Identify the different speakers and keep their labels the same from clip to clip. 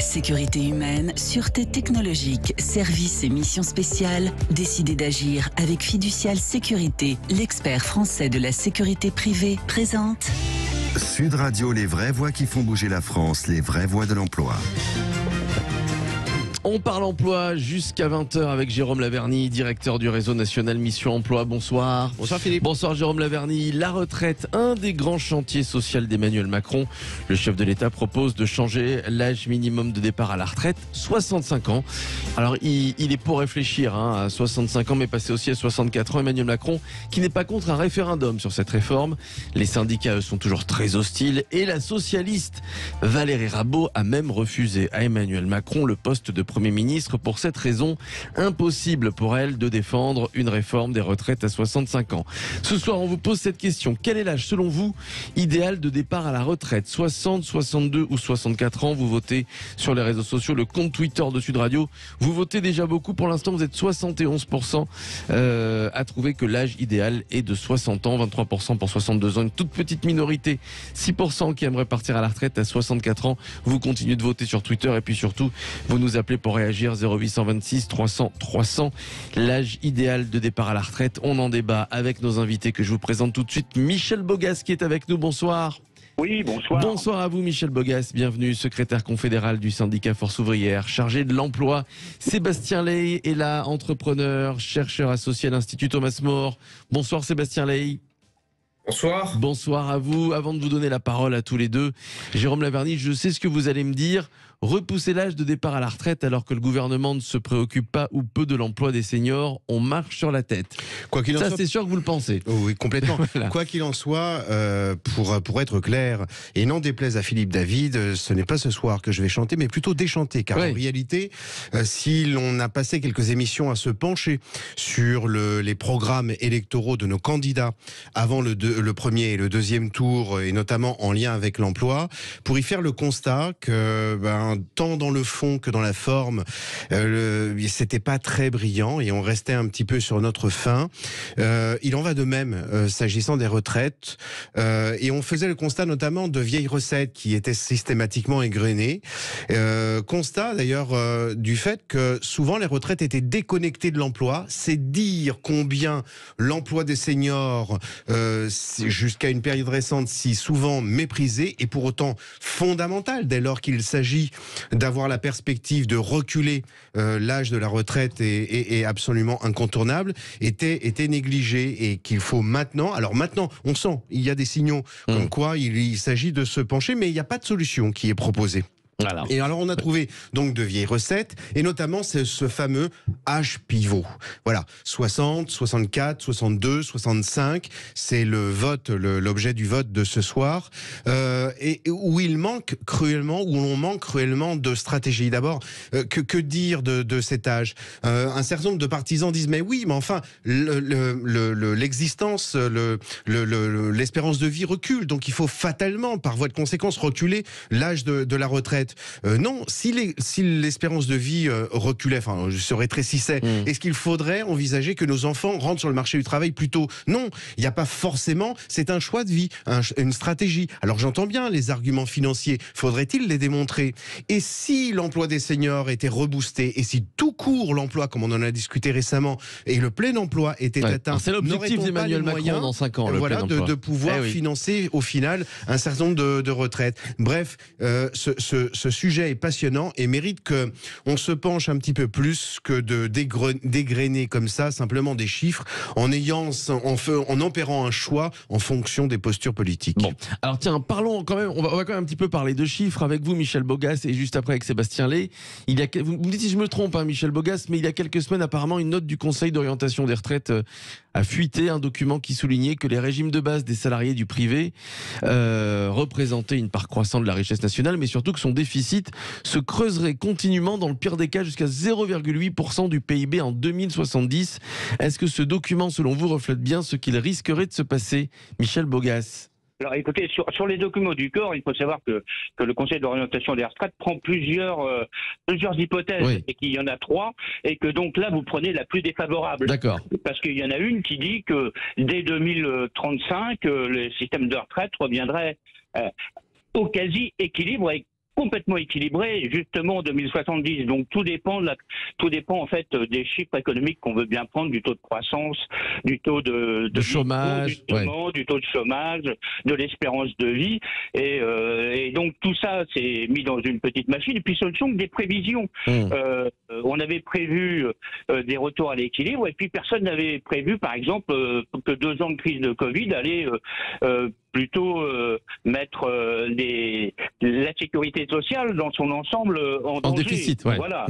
Speaker 1: Sécurité humaine, sûreté technologique, services et missions spéciales. Décidez d'agir avec Fiducial Sécurité, l'expert français de la sécurité privée, présente
Speaker 2: Sud Radio, les vraies voix qui font bouger la France, les vraies voix de l'emploi.
Speaker 3: On parle emploi jusqu'à 20h avec Jérôme Laverny, directeur du réseau national Mission Emploi. Bonsoir.
Speaker 4: Bonsoir Philippe.
Speaker 3: Bonsoir Jérôme Laverny. La retraite, un des grands chantiers sociaux d'Emmanuel Macron. Le chef de l'État propose de changer l'âge minimum de départ à la retraite, 65 ans. Alors il est pour réfléchir à 65 ans, mais passer aussi à 64 ans. Emmanuel Macron, qui n'est pas contre un référendum sur cette réforme. Les syndicats, eux, sont toujours très hostiles. Et la socialiste Valérie Rabault a même refusé à Emmanuel Macron le poste de Premier ministre. Pour cette raison, impossible pour elle de défendre une réforme des retraites à 65 ans. Ce soir, on vous pose cette question. Quel est l'âge, selon vous, idéal de départ à la retraite? 60, 62 ou 64 ans? Vous votez sur les réseaux sociaux, le compte Twitter de Sud Radio. Vous votez déjà beaucoup. Pour l'instant, vous êtes 71% à trouver que l'âge idéal est de 60 ans, 23% pour 62 ans. Une toute petite minorité, 6% qui aimerait partir à la retraite à 64 ans. Vous continuez de voter sur Twitter et puis surtout, vous nous appelez pour réagir 0826 300 300. L'âge idéal de départ à la retraite. On en débat avec nos invités que je vous présente tout de suite. Michel Bogas qui est avec nous. Bonsoir.
Speaker 5: Oui, bonsoir.
Speaker 3: Bonsoir à vous Michel Bogas, bienvenue, secrétaire confédéral du syndicat Force Ouvrière, chargé de l'emploi. Sébastien Ley est là, entrepreneur, chercheur associé à l'Institut Thomas More. Bonsoir Sébastien Ley.
Speaker 4: Bonsoir.
Speaker 3: Bonsoir à vous. Avant de vous donner la parole à tous les deux, Jérôme Laverny, je sais ce que vous allez me dire. Repousser l'âge de départ à la retraite alors que le gouvernement ne se préoccupe pas ou peu de l'emploi des seniors, on marche sur la tête.
Speaker 4: Quoi qu'il en soit,
Speaker 3: c'est sûr que vous le pensez.
Speaker 4: Oh oui, complètement.
Speaker 3: Voilà.
Speaker 4: Quoi qu'il en soit, pour être clair, et n'en déplaise à Philippe David, ce n'est pas ce soir que je vais chanter, mais plutôt déchanter. Car en réalité, si l'on a passé quelques émissions à se pencher sur les programmes électoraux de nos candidats avant le premier et le deuxième tour, et notamment en lien avec l'emploi, pour y faire le constat que tant dans le fond que dans la forme, c'était pas très brillant et on restait un petit peu sur notre faim. Il en va de même s'agissant des retraites, et on faisait le constat notamment de vieilles recettes qui étaient systématiquement égrenées. Constat d'ailleurs du fait que souvent les retraites étaient déconnectées de l'emploi. C'est dire combien l'emploi des seniors, jusqu'à une période récente, si souvent méprisé et pour autant fondamental dès lors qu'il s'agit d'avoir la perspective de reculer l'âge de la retraite est absolument incontournable, était négligé, et qu'il faut maintenant, alors maintenant on sent, il y a des signaux comme quoi il s'agit de se pencher, mais il n'y a pas de solution qui est proposée.
Speaker 3: Voilà.
Speaker 4: Et alors on a trouvé donc de vieilles recettes, et notamment ce fameux âge pivot. Voilà, 60, 64, 62, 65, c'est l'objet du vote de ce soir, et où il manque cruellement, où on manque cruellement de stratégie. D'abord, que dire de cet âge? Un certain nombre de partisans disent mais oui, mais enfin l'existence, l'espérance de vie recule, donc il faut fatalement, par voie de conséquence, reculer l'âge de la retraite. Non, si l'espérance de vie reculait, enfin se rétrécissait, est-ce qu'il faudrait envisager que nos enfants rentrent sur le marché du travail plus tôt? Non, il n'y a pas forcément, c'est un choix de vie, une stratégie. Alors j'entends bien les arguments financiers, faudrait-il les démontrer? Et si l'emploi des seniors était reboosté, et si tout court l'emploi, comme on en a discuté récemment, et le plein emploi était atteint,
Speaker 3: c'est l'objectif d'Emmanuel Macron dans 5 ans,
Speaker 4: voilà, de pouvoir financer au final un certain nombre de retraites. Bref, ce sujet est passionnant et mérite que on se penche un petit peu plus que de dégrainer comme ça simplement des chiffres en opérant un choix en fonction des postures politiques.
Speaker 3: Bon, alors tiens, parlons quand même, on va quand même un petit peu parler de chiffres avec vous Michel Bogas, et juste après avec Sébastien Ley. Vous me dites si je me trompe Michel Bogas, mais il y a quelques semaines apparemment une note du Conseil d'orientation des retraites a fuité, un document qui soulignait que les régimes de base des salariés du privé représentaient une part croissante de la richesse nationale, mais surtout que son déficit se creuserait continuellement, dans le pire des cas jusqu'à 0,8% du PIB en 2070. Est-ce que ce document, selon vous, reflète bien ce qu'il risquerait de se passer, Michel Bogas?
Speaker 5: Alors écoutez, sur les documents du corps, il faut savoir que le Conseil d'orientation des retraites prend plusieurs hypothèses, et qu'il y en a 3, et que donc là vous prenez la plus défavorable.
Speaker 3: D'accord.
Speaker 5: Parce qu'il y en a une qui dit que dès 2035, le système de retraite reviendrait au quasi-équilibre complètement équilibrée justement en 2070. Donc tout dépend en fait des chiffres économiques qu'on veut bien prendre, du taux de croissance, du taux de
Speaker 3: chômage,
Speaker 5: du taux de chômage, de l'espérance de vie, et donc tout ça c'est mis dans une petite machine. Et puis ce ne sont que des prévisions. On avait prévu des retours à l'équilibre, et puis personne n'avait prévu, par exemple, que 2 ans de crise de Covid allaient plutôt mettre la sécurité sociale dans son ensemble en danger.
Speaker 3: Déficit, ouais.
Speaker 5: Voilà.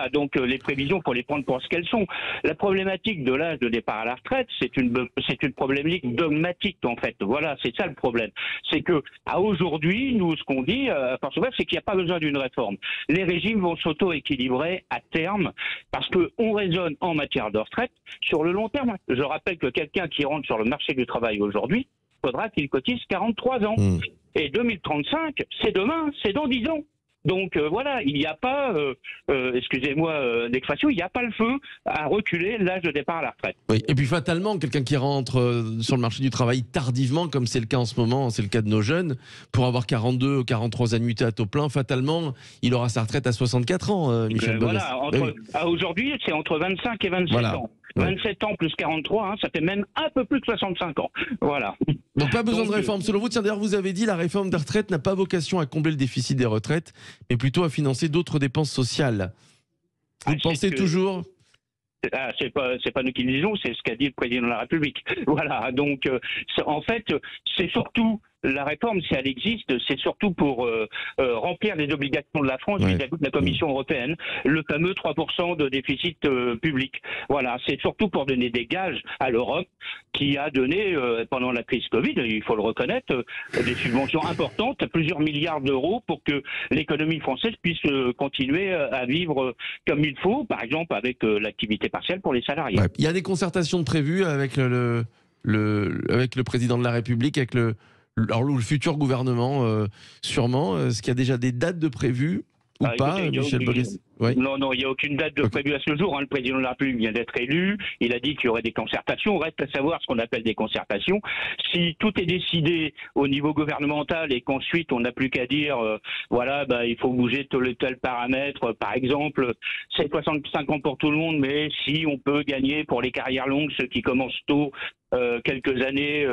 Speaker 5: Donc les prévisions, faut les prendre pour ce qu'elles sont. La problématique de l'âge de départ à la retraite, c'est une problématique dogmatique en fait. Voilà, c'est ça le problème. C'est que à aujourd'hui, nous, ce qu'on dit à Force Ouverte, c'est qu'il n'y a pas besoin d'une réforme. Les régimes vont s'auto-équilibrer à terme parce que on raisonne en matière de retraite sur le long terme. Je rappelle que quelqu'un qui rentre sur le marché du travail aujourd'hui, il faudra qu'il cotise 43 ans. Et 2035, c'est demain, c'est dans 10 ans. Donc voilà, il n'y a pas, excusez-moi d'expression, il n'y a pas le feu à reculer l'âge de départ à la retraite.
Speaker 3: Oui. Et puis fatalement, quelqu'un qui rentre sur le marché du travail tardivement, comme c'est le cas en ce moment, c'est le cas de nos jeunes, pour avoir 42 ou 43 annuités à taux plein, fatalement, il aura sa retraite à 64 ans, Michel Bogas.
Speaker 5: Voilà, aujourd'hui, c'est entre 25 et 27 ans. 27 ans plus 43, ça fait même un peu plus de 65 ans. Voilà.
Speaker 3: Donc pas besoin de réforme. Selon vous, tiens, d'ailleurs, vous avez dit la réforme des retraites n'a pas vocation à combler le déficit des retraites, mais plutôt à financer d'autres dépenses sociales. Vous pensez toujours ?
Speaker 5: C'est pas nous qui le disons, c'est ce qu'a dit le président de la République. Voilà. Donc, en fait, c'est surtout la réforme, si elle existe, c'est surtout pour remplir les obligations de la France vis-à-vis de la Commission européenne, le fameux 3% de déficit public. Voilà, c'est surtout pour donner des gages à l'Europe qui a donné, pendant la crise Covid, il faut le reconnaître, des subventions importantes, plusieurs milliards d'euros pour que l'économie française puisse continuer à vivre comme il faut, par exemple avec l'activité partielle pour les salariés.
Speaker 3: Ouais. Il y a des concertations prévues avec le président de la République, avec le futur gouvernement, sûrement. Est-ce qu'il y a déjà des dates de prévues ou pas, Michel Bogas ?
Speaker 5: Non, il n'y a aucune date de prévue à ce jour. Le président de la République vient d'être élu. Il a dit qu'il y aurait des concertations. Reste à savoir ce qu'on appelle des concertations. Si tout est décidé au niveau gouvernemental et qu'ensuite on n'a plus qu'à dire, il faut bouger tel et tel paramètre. Par exemple, c'est 65 ans pour tout le monde, mais si on peut gagner pour les carrières longues, ceux qui commencent tôt, quelques années.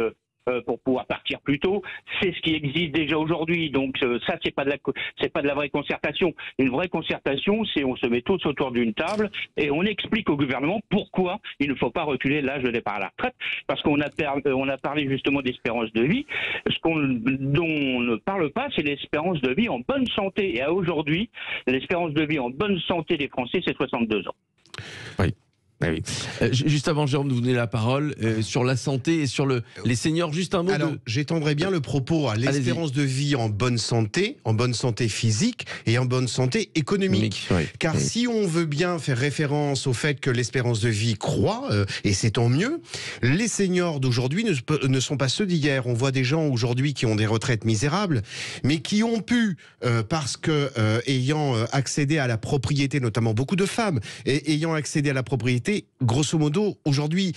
Speaker 5: Pour pouvoir partir plus tôt, c'est ce qui existe déjà aujourd'hui. Donc ça, c'est pas de la vraie concertation. Une vraie concertation, c'est on se met tous autour d'une table et on explique au gouvernement pourquoi il ne faut pas reculer l'âge de départ à la retraite. Parce qu'on a parlé justement d'espérance de vie. Dont on ne parle pas, c'est l'espérance de vie en bonne santé. Et à aujourd'hui, l'espérance de vie en bonne santé des Français, c'est 62 ans.
Speaker 3: Oui. Oui. Juste avant, Jérôme, de vous donner la parole sur la santé et sur les seniors. Juste un mot.
Speaker 4: Alors, j'étendrai bien le propos à l'espérance de vie en bonne santé physique et en bonne santé économique. Car si on veut bien faire référence au fait que l'espérance de vie croît, et c'est tant mieux, les seniors d'aujourd'hui ne sont pas ceux d'hier. On voit des gens aujourd'hui qui ont des retraites misérables, mais qui ont pu, parce que ayant accédé à la propriété, notamment beaucoup de femmes, et ayant accédé à la propriété, grosso modo, aujourd'hui,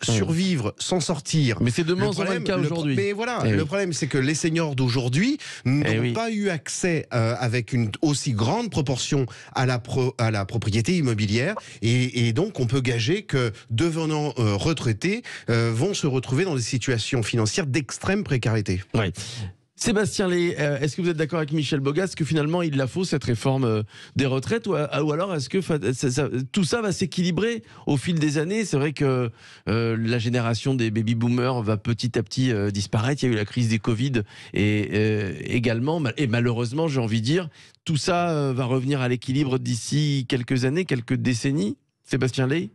Speaker 4: survivre, s'en sortir.
Speaker 3: Mais c'est de moins en moins le cas aujourd'hui.
Speaker 4: Mais voilà, le problème, c'est que les seniors d'aujourd'hui n'ont pas eu accès avec une aussi grande proportion à la propriété immobilière. Et donc, on peut gager que devenant retraités, vont se retrouver dans des situations financières d'extrême précarité.
Speaker 3: Oui. Sébastien Lay, est-ce que vous êtes d'accord avec Michel Bogas que finalement il la faut cette réforme des retraites ou alors est-ce que tout ça va s'équilibrer au fil des années? C'est vrai que la génération des baby-boomers va petit à petit disparaître. Il y a eu la crise des Covid et également, et malheureusement j'ai envie de dire, tout ça va revenir à l'équilibre d'ici quelques années, quelques décennies. Sébastien Lay?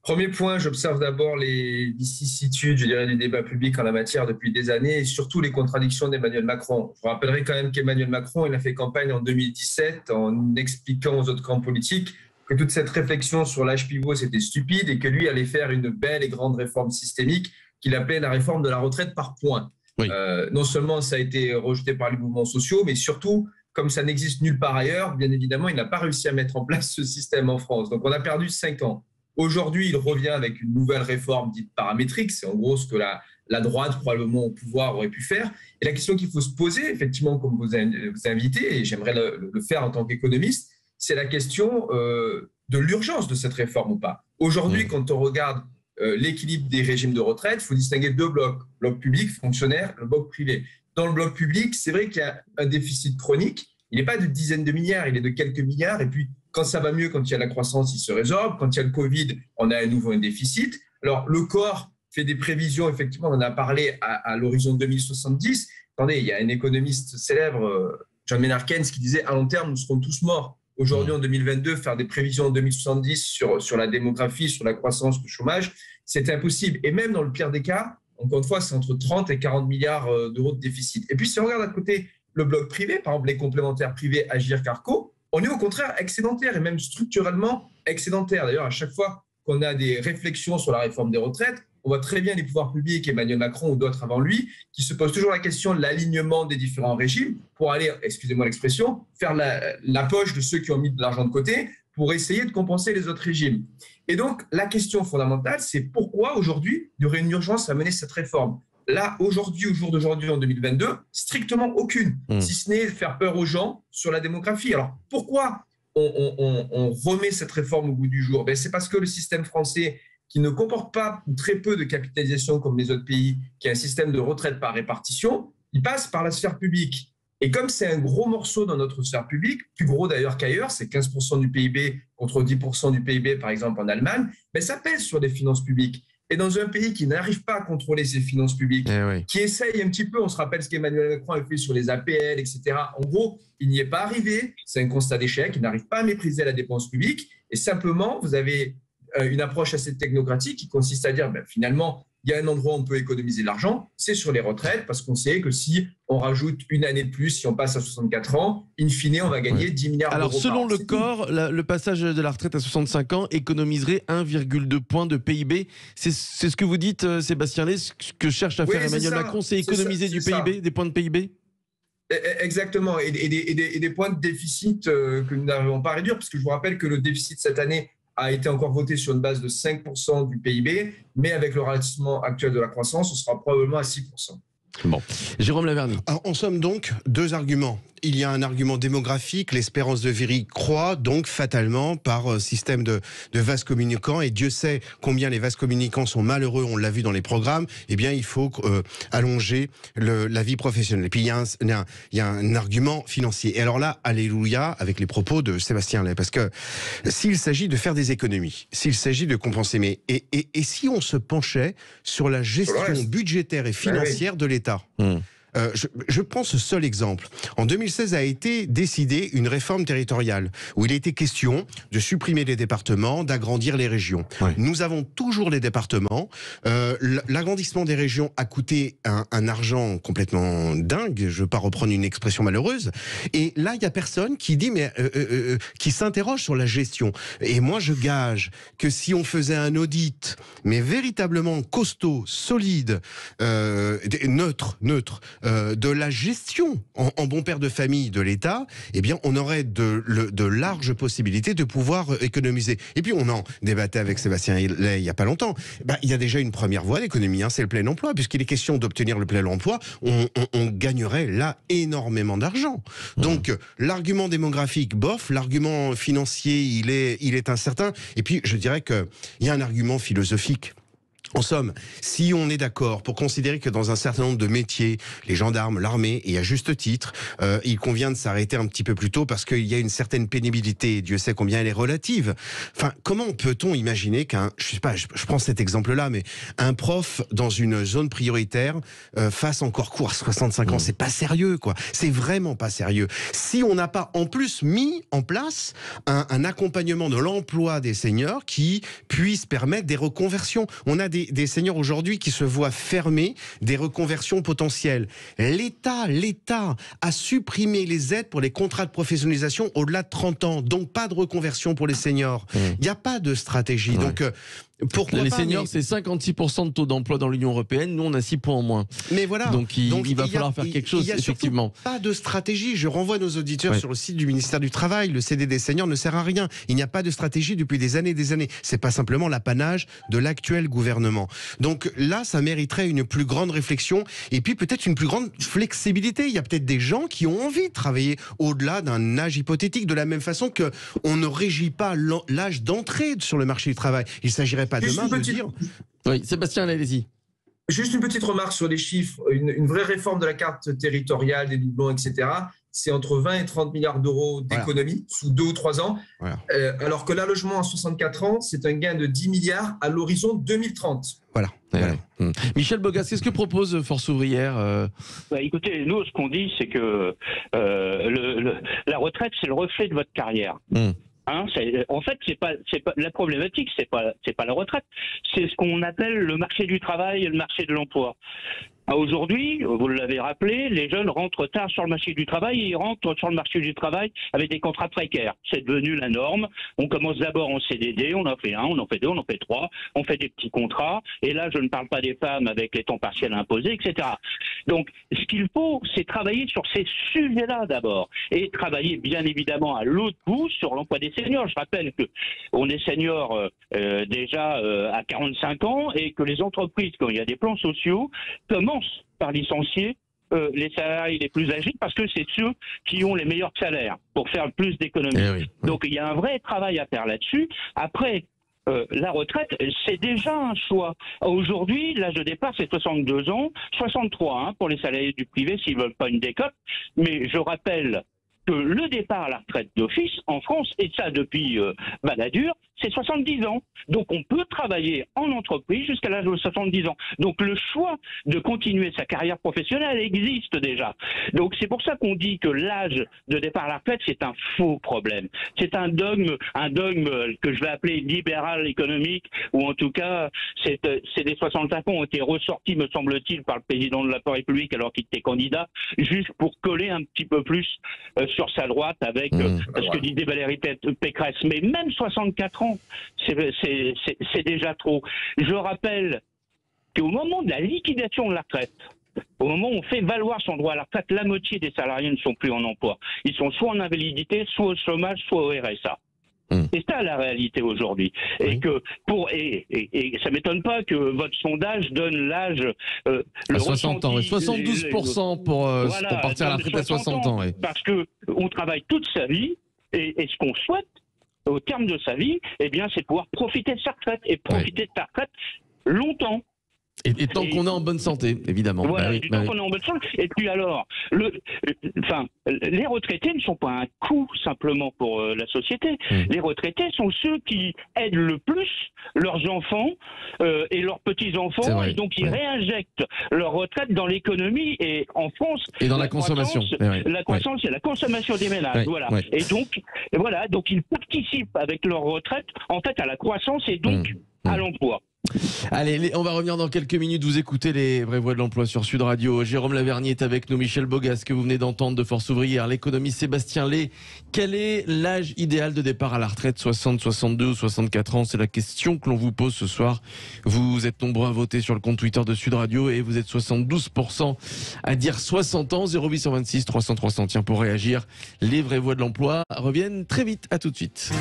Speaker 6: Premier point, j'observe d'abord les vicissitudes, je dirais, du débat public en la matière depuis des années et surtout les contradictions d'Emmanuel Macron. Je vous rappellerai quand même qu'Emmanuel Macron, il a fait campagne en 2017 en expliquant aux autres camps politiques que toute cette réflexion sur l'âge pivot, c'était stupide et que lui allait faire une belle et grande réforme systémique qu'il appelait la réforme de la retraite par points. Oui. Non seulement ça a été rejeté par les mouvements sociaux, mais surtout, comme ça n'existe nulle part ailleurs, bien évidemment, il n'a pas réussi à mettre en place ce système en France. Donc on a perdu 5 ans. Aujourd'hui, il revient avec une nouvelle réforme dite paramétrique. C'est en gros ce que la droite, probablement au pouvoir, aurait pu faire. Et la question qu'il faut se poser, effectivement, comme vous invitez, et j'aimerais le faire en tant qu'économiste, c'est la question de l'urgence de cette réforme ou pas. Aujourd'hui, quand on regarde l'équilibre des régimes de retraite, il faut distinguer deux blocs. Le bloc public, fonctionnaire, le bloc privé. Dans le bloc public, c'est vrai qu'il y a un déficit chronique. Il n'est pas de dizaines de milliards, il est de quelques milliards. Et puis, quand ça va mieux, quand il y a la croissance, il se résorbe. Quand il y a le Covid, on a à nouveau un déficit. Alors, le corps fait des prévisions, effectivement, on en a parlé à l'horizon 2070. Attendez, il y a un économiste célèbre, John Maynard Keynes, qui disait « à long terme, nous serons tous morts ». Aujourd'hui, en 2022, faire des prévisions en 2070 sur la démographie, sur la croissance, le chômage, c'est impossible. Et même dans le pire des cas, encore une fois, c'est entre 30 et 40 milliards d'euros de déficit. Et puis, si on regarde à côté le bloc privé, par exemple les complémentaires privés Agir, Carco, on est au contraire excédentaire et même structurellement excédentaire. D'ailleurs, à chaque fois qu'on a des réflexions sur la réforme des retraites, on voit très bien les pouvoirs publics, Emmanuel Macron ou d'autres avant lui, qui se posent toujours la question de l'alignement des différents régimes pour aller, excusez-moi l'expression, faire la poche de ceux qui ont mis de l'argent de côté pour essayer de compenser les autres régimes. Et donc, la question fondamentale, c'est pourquoi aujourd'hui, il y aurait une urgence à mener cette réforme. Là, aujourd'hui, au jour d'aujourd'hui, en 2022, strictement aucune, si ce n'est faire peur aux gens sur la démographie. Alors, pourquoi on remet cette réforme au goût du jour? C'est parce que le système français, qui ne comporte pas ou très peu de capitalisation comme les autres pays, qui a un système de retraite par répartition, il passe par la sphère publique. Et comme c'est un gros morceau dans notre sphère publique, plus gros d'ailleurs qu'ailleurs, c'est 15% du PIB contre 10% du PIB par exemple en Allemagne, ça pèse sur les finances publiques. Et dans un pays qui n'arrive pas à contrôler ses finances publiques, qui essaye un petit peu, on se rappelle ce qu'Emmanuel Macron a fait sur les APL, etc. En gros, il n'y est pas arrivé, c'est un constat d'échec, il n'arrive pas à maîtriser la dépense publique, et simplement, vous avez une approche assez technocratique qui consiste à dire, finalement, il y a un endroit où on peut économiser de l'argent, c'est sur les retraites, parce qu'on sait que si on rajoute une année de plus, si on passe à 64 ans, in fine, on va gagner 10 milliards d'euros.
Speaker 3: Alors, selon le corps, le passage de la retraite à 65 ans économiserait 1,2 point de PIB. C'est ce que vous dites, Sébastien Lay, ce que cherche à faire Emmanuel Macron, c'est économiser du PIB, des points de PIB?
Speaker 6: Exactement, et des points de déficit que nous n'arrivons pas à réduire, parce que je vous rappelle que le déficit cette année a été encore voté sur une base de 5% du PIB, mais avec le ralentissement actuel de la croissance, on sera probablement à 6%.
Speaker 3: Bon, Jérôme Lavergne.
Speaker 4: Alors, en somme donc, deux arguments. Il y a un argument démographique, l'espérance de vie croît donc fatalement par système de vases communicants, et Dieu sait combien les vases communicants sont malheureux, on l'a vu dans les programmes. Eh bien, il faut allonger la vie professionnelle. Et puis il y a un argument financier. Et alors là, alléluia avec les propos de Sébastien Lay, parce que s'il s'agit de faire des économies, s'il s'agit de compenser, mais et si on se penchait sur la gestion budgétaire et financière de l'État? Je prends ce seul exemple. En 2016 a été décidée une réforme territoriale où il était question de supprimer les départements, d'agrandir les régions. Nous avons toujours les départements. L'agrandissement des régions a coûté un argent complètement dingue. Je ne veux pas reprendre une expression malheureuse. Et là, il n'y a personne qui dit, qui s'interroge sur la gestion. Et moi, je gage que si on faisait un audit, mais véritablement costaud, solide, neutre, de la gestion en bon père de famille de l'État, eh bien, on aurait de larges possibilités de pouvoir économiser. Et puis, on en débattait avec Sébastien Lay il n'y a pas longtemps. Il y a déjà une première voie d'économie, c'est le plein emploi. Puisqu'il est question d'obtenir le plein emploi, on gagnerait là énormément d'argent. Donc, l'argument démographique, bof, l'argument financier, il est incertain. Et puis, je dirais qu'il y a un argument philosophique. En somme, si on est d'accord pour considérer que dans un certain nombre de métiers, les gendarmes, l'armée, et à juste titre, il convient de s'arrêter un petit peu plus tôt parce qu'il y a une certaine pénibilité, Dieu sait combien elle est relative. Enfin, comment peut-on imaginer je prends cet exemple-là, mais un prof dans une zone prioritaire fasse encore cours à 65 ans, c'est pas sérieux, quoi. C'est vraiment pas sérieux. Si on n'a pas en plus mis en place un accompagnement de l'emploi des seniors qui puisse permettre des reconversions. On a des seniors aujourd'hui qui se voient fermer des reconversions potentielles. L'État a supprimé les aides pour les contrats de professionnalisation au-delà de 30 ans, donc pas de reconversion pour les seniors. Il n'y a pas de stratégie. Donc, Pourquoi
Speaker 3: les
Speaker 4: pas,
Speaker 3: seniors, c'est 56% de taux d'emploi dans l'Union européenne. Nous, on a 6 points en moins.
Speaker 4: Mais voilà.
Speaker 3: Donc il va falloir faire quelque chose, effectivement.
Speaker 4: Pas de stratégie. Je renvoie nos auditeurs sur le site du ministère du Travail. Le CDD senior ne sert à rien. Il n'y a pas de stratégie depuis des années et des années. C'est pas simplement l'apanage de l'actuel gouvernement. Donc là, ça mériterait une plus grande réflexion et puis peut-être une plus grande flexibilité. Il y a peut-être des gens qui ont envie de travailler au-delà d'un âge hypothétique, de la même façon que on ne régit pas l'âge d'entrée sur le marché du travail. Il ne s'agirait pas demain de dire...
Speaker 3: Oui, Sébastien, allez-y.
Speaker 6: Juste une petite remarque sur les chiffres. Une vraie réforme de la carte territoriale, des doublons, etc., c'est entre 20 et 30 milliards d'euros d'économie sous 2 ou 3 ans. Voilà. Alors que l'allogement à 64 ans, c'est un gain de 10 milliards à l'horizon 2030.
Speaker 4: Voilà.
Speaker 3: Michel Bogas, qu'est-ce que propose Force ouvrière
Speaker 5: Écoutez, nous, ce qu'on dit, c'est que la retraite, c'est le reflet de votre carrière. En fait, c'est pas la problématique, c'est pas la retraite, c'est ce qu'on appelle le marché du travail et le marché de l'emploi. Aujourd'hui, vous l'avez rappelé, les jeunes rentrent tard sur le marché du travail et ils rentrent sur le marché du travail avec des contrats précaires. C'est devenu la norme. On commence d'abord en CDD, on en fait 1, on en fait 2, on en fait 3, on fait des petits contrats. Et là, je ne parle pas des femmes avec les temps partiels imposés, etc. Donc, ce qu'il faut, c'est travailler sur ces sujets-là d'abord. Et travailler, bien évidemment, à l'autre bout sur l'emploi des seniors. Je rappelle qu'on est senior déjà à 45 ans et que les entreprises, quand il y a des plans sociaux, commencent par licencier les salariés les plus âgés parce que c'est ceux qui ont les meilleurs salaires pour faire plus d'économies. Donc il y a un vrai travail à faire là-dessus. Après, la retraite, c'est déjà un choix. Aujourd'hui, l'âge de départ, c'est 62 ans, 63 pour les salariés du privé s'ils ne veulent pas une décote. Mais je rappelle que le départ à la retraite d'office en France, et ça depuis Balladur, c'est 70 ans. Donc on peut travailler en entreprise jusqu'à l'âge de 70 ans. Donc le choix de continuer sa carrière professionnelle existe déjà. Donc c'est pour ça qu'on dit que l'âge de départ à la retraite, c'est un faux problème. C'est un dogme que je vais appeler libéral économique, ou en tout cas, c'est des 65 ans ont été ressortis, me semble-t-il, par le président de la République alors qu'il était candidat, juste pour coller un petit peu plus sur sa droite avec ce que disait Valérie Pécresse. Mais même 64 ans, c'est déjà trop. Je rappelle qu'au moment de la liquidation de la retraite, au moment où on fait valoir son droit à la retraite, la moitié des salariés ne sont plus en emploi. Ils sont soit en invalidité, soit au chômage, soit au RSA. C'est ça la réalité aujourd'hui. Et que et ça m'étonne pas que votre sondage donne l'âge
Speaker 3: à 60 ans, 72% pour partir à la retraite à 60 ans.
Speaker 5: Parce que on travaille toute sa vie et ce qu'on souhaite au terme de sa vie, eh bien, c'est pouvoir profiter de sa retraite et profiter de sa retraite longtemps.
Speaker 3: Et tant qu'on est en bonne santé, évidemment.
Speaker 5: Voilà, tant qu'on est en bonne santé. Et puis alors, les retraités ne sont pas un coût simplement pour la société. Les retraités sont ceux qui aident le plus leurs enfants et leurs petits-enfants. Et donc, ils réinjectent leur retraite dans l'économie. Et en France,
Speaker 3: et dans la consommation.
Speaker 5: La croissance, c'est la consommation des ménages. Et donc, ils participent avec leur retraite, en fait, à la croissance et donc à l'emploi.
Speaker 3: Allez, on va revenir dans quelques minutes. Vous écoutez les vraies voix de l'emploi sur Sud Radio. Jérôme Lavernier est avec nous, Michel Bogas, que vous venez d'entendre de Force ouvrière, l'économie Sébastien Lay. Quel est l'âge idéal de départ à la retraite, 60, 62 ou 64 ans? C'est la question que l'on vous pose ce soir. Vous êtes nombreux à voter sur le compte Twitter de Sud Radio et vous êtes 72% à dire 60 ans. 0826 300 300. Tiens, pour réagir, les vraies voix de l'emploi reviennent très vite. À tout de suite.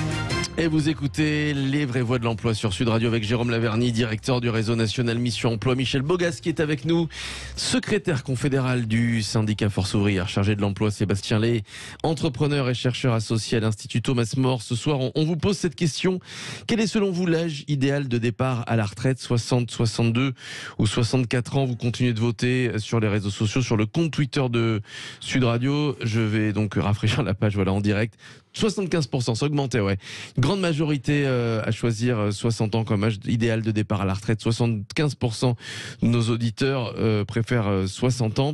Speaker 3: Et vous écoutez les vraies voix de l'emploi sur Sud Radio avec Jérôme Lavernier, directeur du réseau national Mission Emploi, Michel Bogas qui est avec nous, secrétaire confédéral du syndicat Force ouvrière, chargé de l'emploi Sébastien Lay, entrepreneur et chercheur associé à l'Institut Thomas More. Ce soir, on vous pose cette question. Quel est selon vous l'âge idéal de départ à la retraite, 60, 62 ou 64 ans? Vous continuez de voter sur les réseaux sociaux, sur le compte Twitter de Sud Radio. Je vais donc rafraîchir la page, en direct. 75%, c'est augmenté, Grande majorité à choisir 60 ans comme âge idéal de départ à la retraite. 75% de nos auditeurs préfèrent 60 ans.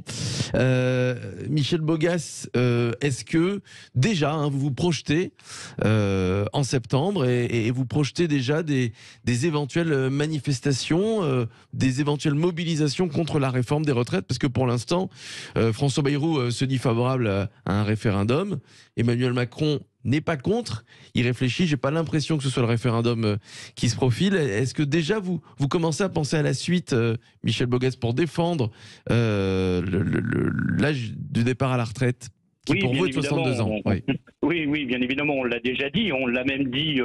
Speaker 3: Michel Bogas, est-ce que déjà vous vous projetez en septembre et vous projetez déjà des éventuelles manifestations, des éventuelles mobilisations contre la réforme des retraites? Parce que pour l'instant, François Bayrou se dit favorable à un référendum. Emmanuel Macron n'est pas contre, il réfléchit. J'ai pas l'impression que ce soit le référendum qui se profile. Est-ce que déjà vous commencez à penser à la suite, Michel Bogas, pour défendre l'âge du départ à la retraite, qui pour vous est de 62 ans?
Speaker 5: Oui, bien évidemment, on l'a déjà dit, on l'a même dit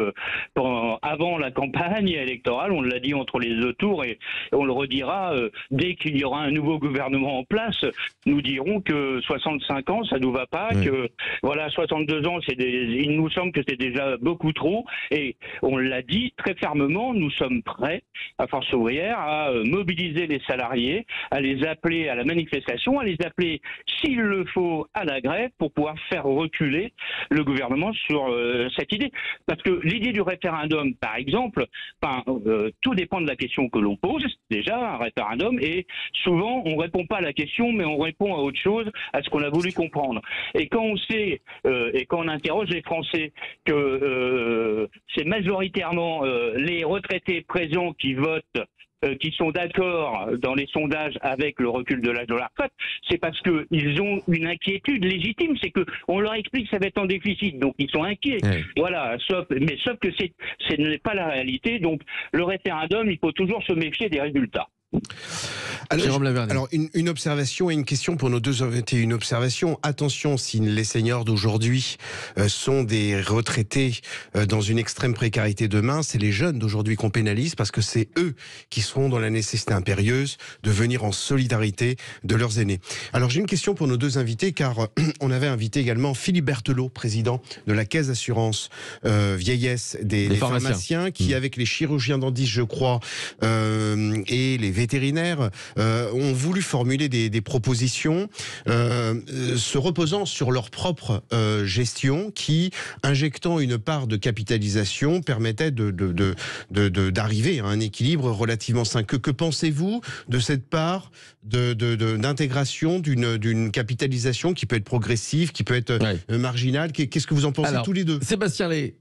Speaker 5: avant la campagne électorale, on l'a dit entre les deux tours et on le redira dès qu'il y aura un nouveau gouvernement en place. Nous dirons que 65 ans, ça nous va pas, que voilà, 62 ans, il nous semble que c'est déjà beaucoup trop et on l'a dit très fermement, nous sommes prêts, à Force ouvrière, à mobiliser les salariés, à les appeler à la manifestation, à les appeler, s'il le faut, à la grève pour pouvoir faire reculer le gouvernement sur cette idée. Parce que l'idée du référendum, par exemple, tout dépend de la question que l'on pose, déjà, un référendum, et souvent, on ne répond pas à la question, mais on répond à autre chose, à ce qu'on a voulu comprendre. Et quand on sait, et quand on interroge les Français, que c'est majoritairement les retraités présents qui votent, qui sont d'accord dans les sondages avec le recul de l'âge de la retraite, c'est parce qu'ils ont une inquiétude légitime, c'est qu'on leur explique que ça va être en déficit, donc ils sont inquiets. Voilà, sauf que ce n'est pas la réalité, donc le référendum, il faut toujours se méfier des résultats.
Speaker 4: Alors une observation et une question pour nos deux invités. Une observation, attention, si les seniors d'aujourd'hui sont des retraités dans une extrême précarité demain, c'est les jeunes d'aujourd'hui qu'on pénalise parce que c'est eux qui seront dans la nécessité impérieuse de venir en solidarité de leurs aînés. Alors j'ai une question pour nos deux invités car on avait invité également Philippe Berthelot, président de la Caisse d'assurance vieillesse des pharmaciens qui avec les chirurgiens dentistes je crois et les vétérinaires ont voulu formuler des propositions se reposant sur leur propre gestion qui, injectant une part de capitalisation, permettait d'arriver à un équilibre relativement sain. Que pensez-vous de cette part d'intégration d'une capitalisation qui peut être progressive, qui peut être marginale? Qu'est-ce que vous en pensez tous les deux?
Speaker 3: Sébastien Ley.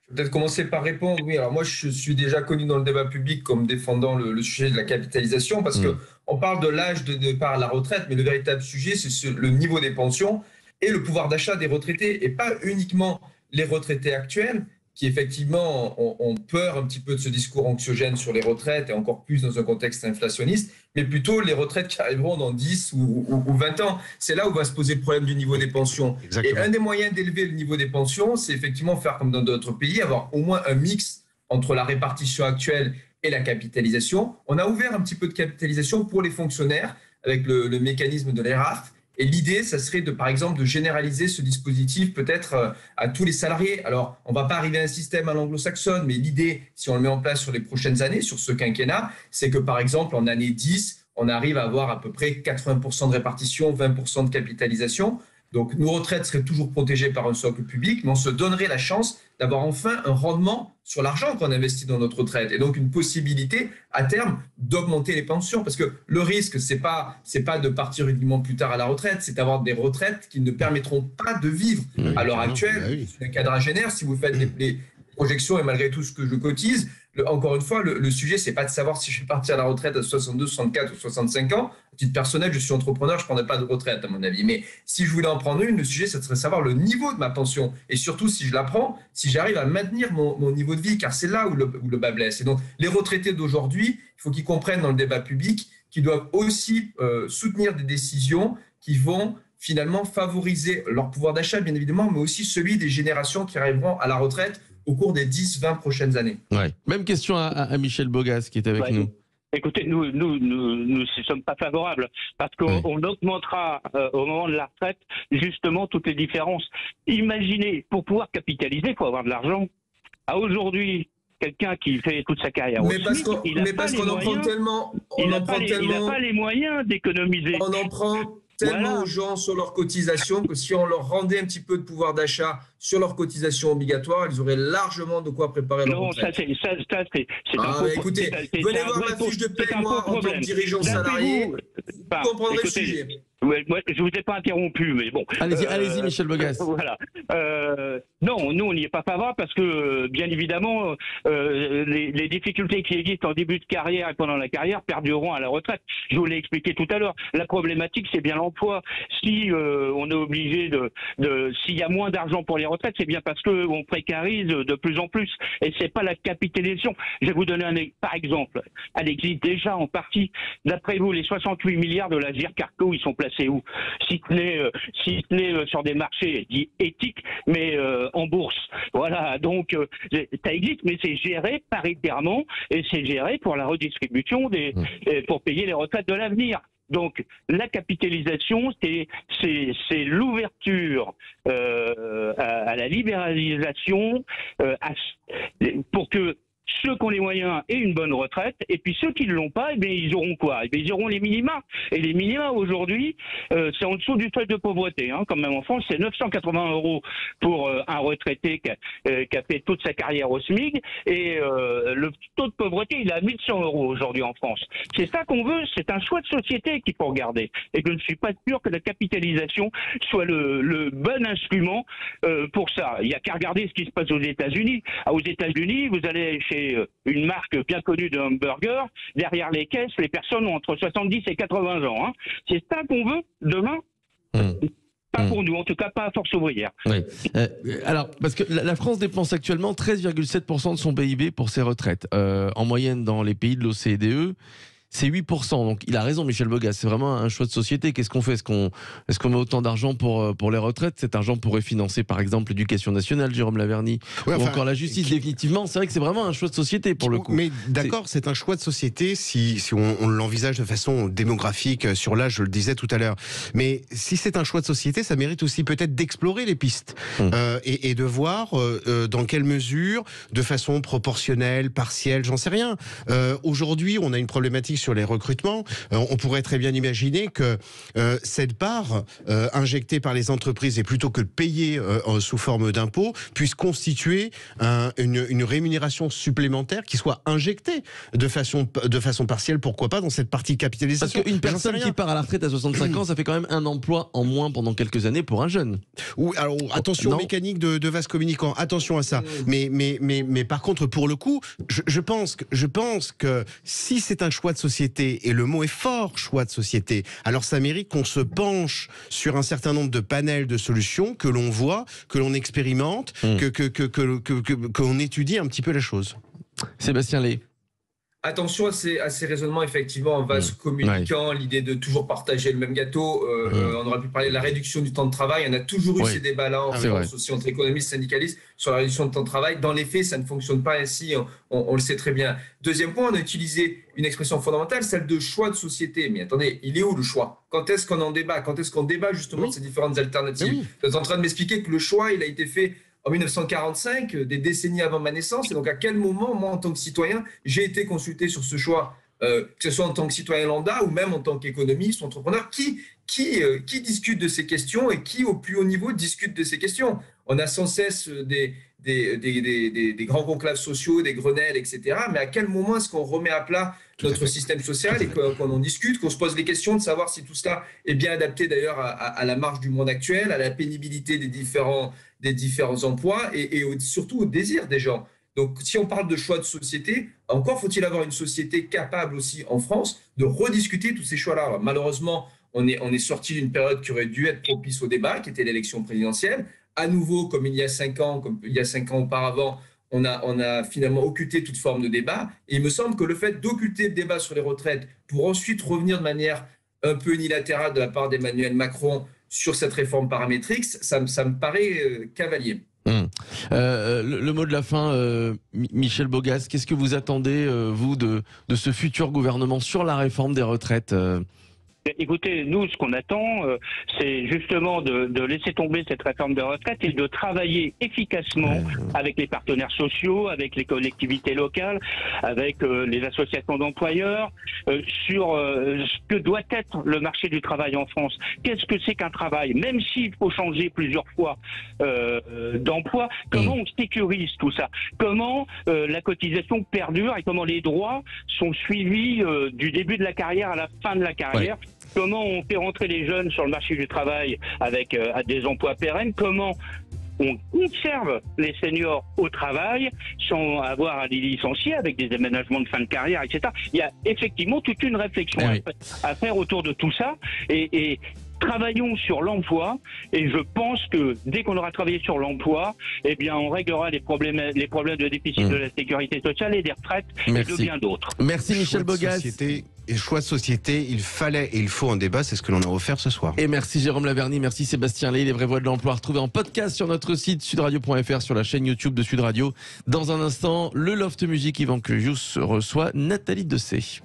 Speaker 6: Je vais peut-être commencer par répondre. Oui, alors moi, je suis déjà connu dans le débat public comme défendant le sujet de la capitalisation parce qu'on parle de l'âge de départ à la retraite, mais le véritable sujet, c'est le niveau des pensions et le pouvoir d'achat des retraités et pas uniquement les retraités actuels qui, effectivement, ont peur un petit peu de ce discours anxiogène sur les retraites et encore plus dans un contexte inflationniste, mais plutôt les retraites qui arriveront dans 10 ou 20 ans. C'est là où va se poser le problème du niveau des pensions. Exactement. Et un des moyens d'élever le niveau des pensions, c'est effectivement faire comme dans d'autres pays, avoir au moins un mix entre la répartition actuelle et la capitalisation. On a ouvert un petit peu de capitalisation pour les fonctionnaires avec le mécanisme de l'ERAF. Et l'idée, ça serait par exemple, de généraliser ce dispositif peut-être à tous les salariés. Alors, on ne va pas arriver à un système à l'anglo-saxonne, mais l'idée, si on le met en place sur les prochaines années, sur ce quinquennat, c'est que par exemple, en année 10, on arrive à avoir à peu près 80% de répartition, 20% de capitalisation. Donc, nos retraites seraient toujours protégées par un socle public, mais on se donnerait la chance d'avoir enfin un rendement sur l'argent qu'on investit dans notre retraite et donc une possibilité à terme d'augmenter les pensions parce que le risque c'est pas de partir uniquement plus tard à la retraite, c'est d'avoir des retraites qui ne permettront pas de vivre à l'heure actuelle. C'est un quadragénaire, si vous faites les projections et malgré tout ce que je cotise, encore une fois, le sujet, c'est pas de savoir si je vais partir à la retraite à 62, 64 ou 65 ans. À titre personnel, je suis entrepreneur, je ne prendrais pas de retraite, à mon avis. Mais si je voulais en prendre une, le sujet, ça serait savoir le niveau de ma pension. Et surtout, si je la prends, si j'arrive à maintenir mon niveau de vie, car c'est là où le bas blesse. Et donc, les retraités d'aujourd'hui, il faut qu'ils comprennent dans le débat public qu'ils doivent aussi soutenir des décisions qui vont finalement favoriser leur pouvoir d'achat, bien évidemment, mais aussi celui des générations qui arriveront à la retraite au cours des 10-20 prochaines années.
Speaker 3: Même question à Michel Bogas qui est avec nous.
Speaker 5: Écoutez, nous ne sommes pas favorables parce qu'on augmentera au moment de la retraite justement toutes les différences. Imaginez, pour pouvoir capitaliser, il faut avoir de l'argent. À aujourd'hui, quelqu'un qui fait toute sa carrière
Speaker 6: mais parce qu'on en prend tellement,
Speaker 5: il n'a pas les moyens d'économiser.
Speaker 6: On en prend tellement aux gens sur leurs cotisations que si on leur rendait un petit peu de pouvoir d'achat sur leurs cotisations obligatoires, ils auraient largement de quoi préparer leur retraite. Écoutez, venez voir ma fiche de paie, moi, en tant que dirigeant salarié, vous comprendrez le sujet.
Speaker 5: Moi, je vous ai pas interrompu, mais bon.
Speaker 3: Allez-y, Michel Bogas.
Speaker 5: Voilà. Non, nous, on n'y est pas favorable parce que, bien évidemment, les difficultés qui existent en début de carrière et pendant la carrière perdureront à la retraite. Je vous l'ai expliqué tout à l'heure. La problématique, c'est bien l'emploi. Si on est obligé s'il y a moins d'argent pour les retraites, c'est bien parce qu'on précarise de plus en plus. Et c'est pas la capitalisation. Je vais vous donner par exemple. Elle existe déjà en partie. D'après vous, les 68 milliards de la GIRC-ARCO, ils sont placés où? Si ce n'est sur des marchés dits éthiques, mais en bourse. Voilà, donc ça existe, mais c'est géré paritairement et c'est géré pour la redistribution pour payer les retraites de l'avenir. Donc la capitalisation, c'est l'ouverture à la libéralisation pour que ceux qui ont les moyens aient une bonne retraite, et puis ceux qui ne l'ont pas, eh bien, ils auront quoi? Eh bien, ils auront les minima. Et les minima, aujourd'hui, c'est en dessous du seuil de pauvreté. Hein, quand même en France, c'est 980 € pour un retraité qui a fait toute sa carrière au SMIC, et le taux de pauvreté, il est à 1100 € aujourd'hui en France. C'est ça qu'on veut, c'est un choix de société qu'il faut regarder. Et je ne suis pas sûr que la capitalisation soit le bon instrument pour ça. Il n'y a qu'à regarder ce qui se passe aux États-Unis. Aux États-Unis, vous allez chez une marque bien connue de hamburgers, derrière les caisses, les personnes ont entre 70 et 80 ans. Hein. C'est ça qu'on veut demain Pas pour nous, en tout cas pas à Force Ouvrière.
Speaker 3: Oui. Alors, parce que la France dépense actuellement 13,7% de son PIB pour ses retraites. En moyenne, dans les pays de l'OCDE, c'est 8%. Donc, il a raison, Michel Bogas. C'est vraiment un choix de société. Qu'est-ce qu'on fait? Est-ce qu'on met autant d'argent pour les retraites? Cet argent pourrait financer, par exemple, l'éducation nationale, Jérôme Laverny, ou encore la justice, définitivement. C'est vrai que c'est vraiment un choix de société, pour le coup.
Speaker 4: Mais d'accord, c'est un choix de société si on l'envisage de façon démographique sur l'âge, je le disais tout à l'heure. Mais si c'est un choix de société, ça mérite aussi peut-être d'explorer les pistes et de voir dans quelle mesure, de façon proportionnelle, partielle, j'en sais rien. Aujourd'hui, on a une problématique sur les recrutements. On pourrait très bien imaginer que cette part injectée par les entreprises, et plutôt que de payer sous forme d'impôt, puisse constituer une rémunération supplémentaire qui soit injectée de façon partielle, pourquoi pas, dans cette partie capitalisation.
Speaker 3: Parce qu'une personne qui part à la retraite à 65 ans, ça fait quand même un emploi en moins pendant quelques années pour un jeune.
Speaker 4: Alors attention aux mécaniques de vases communicants, attention à ça. Mais par contre, pour le coup, je pense que si c'est un choix de société, et le mot est fort, choix de société, alors ça mérite qu'on se penche sur un certain nombre de panels de solutions, que l'on voit, que l'on expérimente, qu'on étudie un petit peu la chose.
Speaker 3: Sébastien Lay.
Speaker 6: Attention à ces raisonnements, effectivement, en vase communicant, l'idée de toujours partager le même gâteau. On aurait pu parler de la réduction du temps de travail. On a toujours eu ces débats-là en France aussi entre économistes, syndicalistes sur la réduction du temps de travail. Dans les faits, ça ne fonctionne pas ainsi, on le sait très bien. Deuxième point, on a utilisé une expression fondamentale, celle de choix de société. Mais attendez, il est où le choix? Quand est-ce qu'on en débat? Quand est-ce qu'on débat justement de ces différentes alternatives? Vous êtes en train de m'expliquer que le choix, il a été fait en 1945, des décennies avant ma naissance. Et donc, à quel moment, moi, en tant que citoyen, j'ai été consulté sur ce choix, que ce soit en tant que citoyen lambda ou même en tant qu'économiste, entrepreneur, qui discute de ces questions et qui, au plus haut niveau, discute de ces questions? On a sans cesse des grands conclaves sociaux, des Grenelles, etc. Mais à quel moment est-ce qu'on remet à plat notre système social et qu'on en discute, qu'on se pose les questions de savoir si tout cela est bien adapté d'ailleurs à la marge du monde actuel, à la pénibilité des différents emplois et surtout au désir des gens. Donc, si on parle de choix de société, encore faut-il avoir une société capable aussi en France de rediscuter tous ces choix-là. Alors, malheureusement, on est sorti d'une période qui aurait dû être propice au débat, qui était l'élection présidentielle. À nouveau, comme il y a 5 ans auparavant, on a finalement occulté toute forme de débat. Et il me semble que le fait d'occulter le débat sur les retraites pour ensuite revenir de manière un peu unilatérale de la part d'Emmanuel Macron sur cette réforme paramétrique, ça me paraît cavalier.
Speaker 3: Le mot de la fin, Michel Bogas, qu'est-ce que vous attendez, vous, de ce futur gouvernement sur la réforme des retraites?
Speaker 5: Écoutez, nous, ce qu'on attend, c'est justement de laisser tomber cette réforme de retraite et de travailler efficacement avec les partenaires sociaux, avec les collectivités locales, avec les associations d'employeurs, sur ce que doit être le marché du travail en France. Qu'est-ce que c'est qu'un travail? Même s'il faut changer plusieurs fois d'emploi, comment on sécurise tout ça? Comment la cotisation perdure et comment les droits sont suivis du début de la carrière à la fin de la carrière? comment on fait rentrer les jeunes sur le marché du travail avec des emplois pérennes, comment on conserve les seniors au travail sans avoir à les licencier avec des aménagements de fin de carrière, etc. Il y a effectivement toute une réflexion à faire autour de tout ça et travaillons sur l'emploi et je pense que dès qu'on aura travaillé sur l'emploi, eh bien on réglera les problèmes de déficit de la sécurité sociale et des retraites et de bien d'autres.
Speaker 3: Merci Michel Bogas.
Speaker 4: Et choix de société, il fallait et il faut un débat, c'est ce que l'on a offert ce soir.
Speaker 3: Et merci Jérôme Laverny, merci Sébastien Lay, les vraies voix de l'emploi retrouvées en podcast sur notre site sudradio.fr, sur la chaîne YouTube de Sud Radio. Dans un instant, le Loft Music, Yvan Cuyus reçoit Nathalie Dessay.